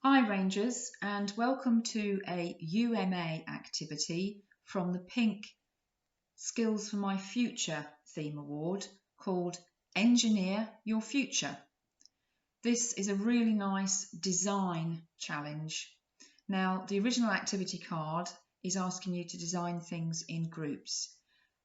Hi Rangers, and welcome to a UMA activity from the Pink Skills for My Future theme award called Engineer Your Future. This is a really nice design challenge. Now, the original activity card is asking you to design things in groups.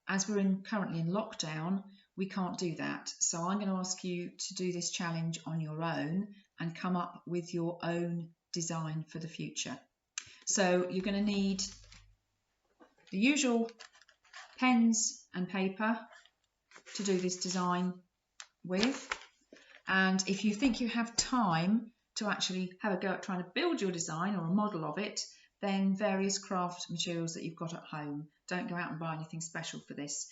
As we're currently in lockdown, we can't do that. So I'm going to ask you to do this challenge on your own and come up with your own design for the future. So you're going to need the usual pens and paper to do this design with. And if you think you have time to actually have a go at trying to build your design or a model of it, then various craft materials that you've got at home. Don't go out and buy anything special for this.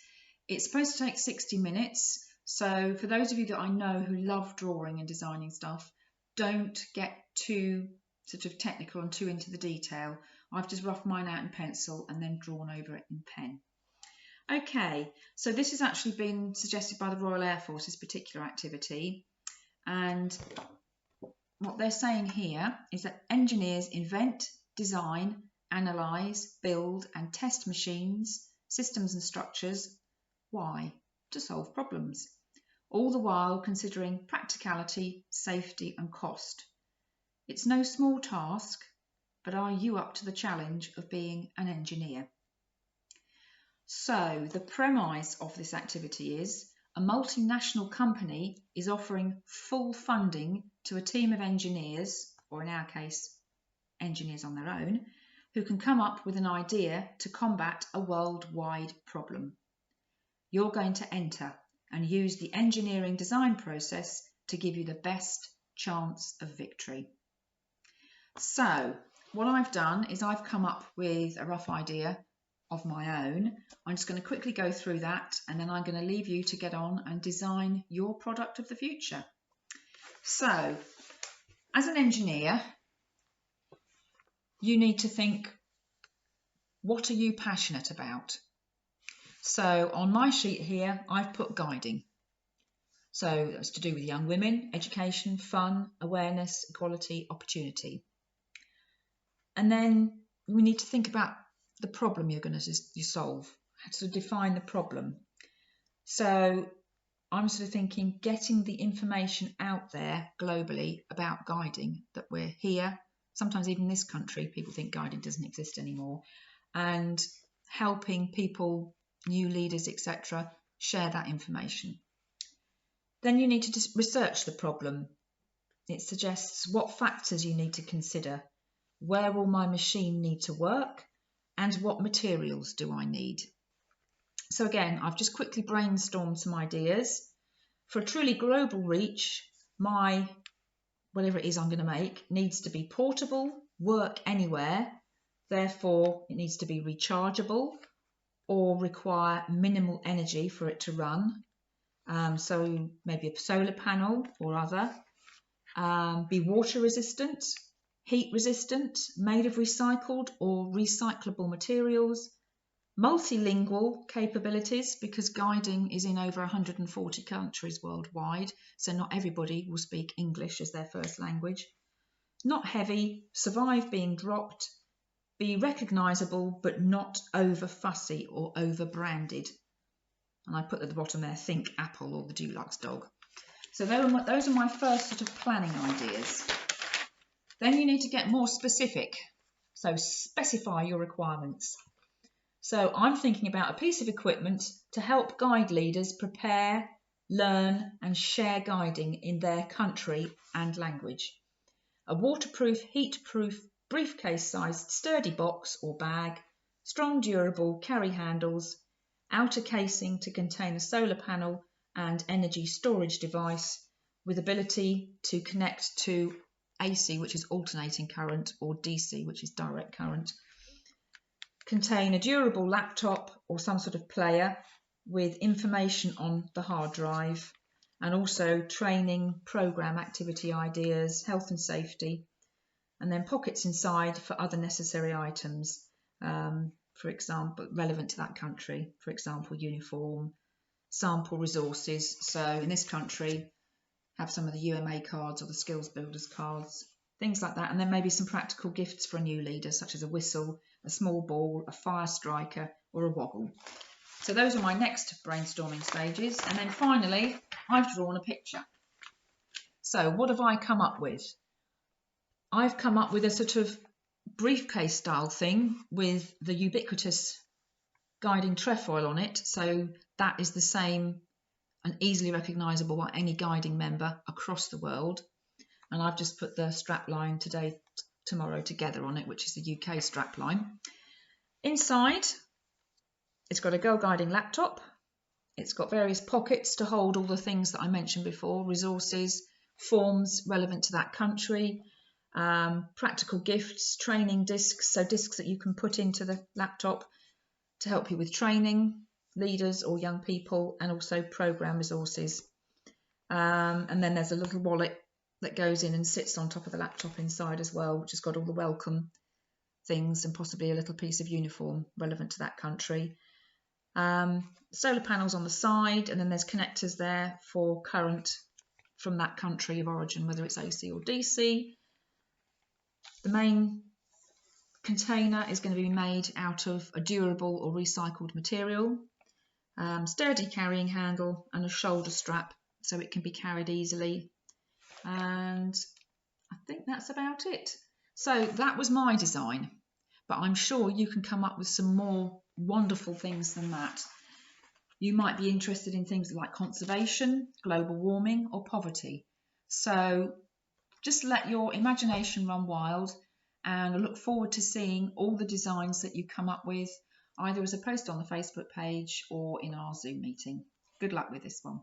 It's supposed to take 60 minutes. So for those of you that I know who love drawing and designing stuff, don't get too sort of technical and too into the detail. I've just roughed mine out in pencil and then drawn over it in pen. Okay, so this has actually been suggested by the Royal Air Force, this particular activity. And what they're saying here is that engineers invent, design, analyse, build and test machines, systems and structures. Why? To solve problems. All the while considering practicality, safety and cost. It's no small task, but are you up to the challenge of being an engineer? So the premise of this activity is a multinational company is offering full funding to a team of engineers, or in our case, engineers on their own, who can come up with an idea to combat a worldwide problem. You're going to enter and use the engineering design process to give you the best chance of victory. So what I've done is I've come up with a rough idea of my own. I'm just going to quickly go through that and then I'm going to leave you to get on and design your product of the future. So as an engineer, you need to think, what are you passionate about? So on my sheet here, I've put guiding. So that's to do with young women, education, fun, awareness, equality, opportunity. And then we need to think about the problem you're going to solve, how to define the problem. So I'm sort of thinking getting the information out there globally about guiding, that we're here. Sometimes even in this country, people think guiding doesn't exist anymore, and helping people, new leaders, etc., share that information. Then you need to just research the problem. It suggests what factors you need to consider. Where will my machine need to work? And what materials do I need? So again, I've just quickly brainstormed some ideas. For a truly global reach, my whatever it is I'm going to make needs to be portable, work anywhere. Therefore, it needs to be rechargeable or require minimal energy for it to run. So maybe a solar panel or other. Be water resistant, heat resistant, made of recycled or recyclable materials, multilingual capabilities, because guiding is in over 140 countries worldwide, so not everybody will speak English as their first language. Not heavy, survive being dropped, be recognisable but not over fussy or over branded. And I put at the bottom there, think Apple or the Dulux dog. So those are my first sort of planning ideas. Then you need to get more specific. So specify your requirements. So I'm thinking about a piece of equipment to help guide leaders prepare, learn and share guiding in their country and language. A waterproof, heat-proof, briefcase-sized sturdy box or bag, strong, durable, carry handles, outer casing to contain a solar panel and energy storage device with ability to connect to AC, which is alternating current, or DC, which is direct current. Contain a durable laptop or some sort of player with information on the hard drive, and also training, program activity ideas, health and safety, and then pockets inside for other necessary items, for example, relevant to that country, for example, uniform, sample resources. So in this country, have some of the UMA cards or the skills builders cards, things like that. And then maybe some practical gifts for a new leader, such as a whistle, a small ball, a fire striker, or a woggle. So those are my next brainstorming stages. And then finally, I've drawn a picture. So what have I come up with? I've come up with a sort of briefcase style thing with the ubiquitous guiding trefoil on it. So that is the same and easily recognisable by any guiding member across the world. And I've just put the strapline today, tomorrow together on it, which is the UK strapline. Inside, it's got a Girlguiding laptop. It's got various pockets to hold all the things that I mentioned before, resources, forms relevant to that country, practical gifts, training discs, so discs that you can put into the laptop to help you with training, leaders or young people, and also program resources. And then there's a little wallet that goes in and sits on top of the laptop inside as well, which has got all the welcome things and possibly a little piece of uniform relevant to that country. Solar panels on the side, and then there's connectors there for current from that country of origin, whether it's AC or DC. The main container is going to be made out of a durable or recycled material, sturdy carrying handle and a shoulder strap so it can be carried easily. And I think that's about it. So that was my design, but I'm sure you can come up with some more wonderful things than that. You might be interested in things like conservation, global warming, or poverty. So just let your imagination run wild, and I look forward to seeing all the designs that you come up with, either as a post on the Facebook page or in our Zoom meeting. Good luck with this one.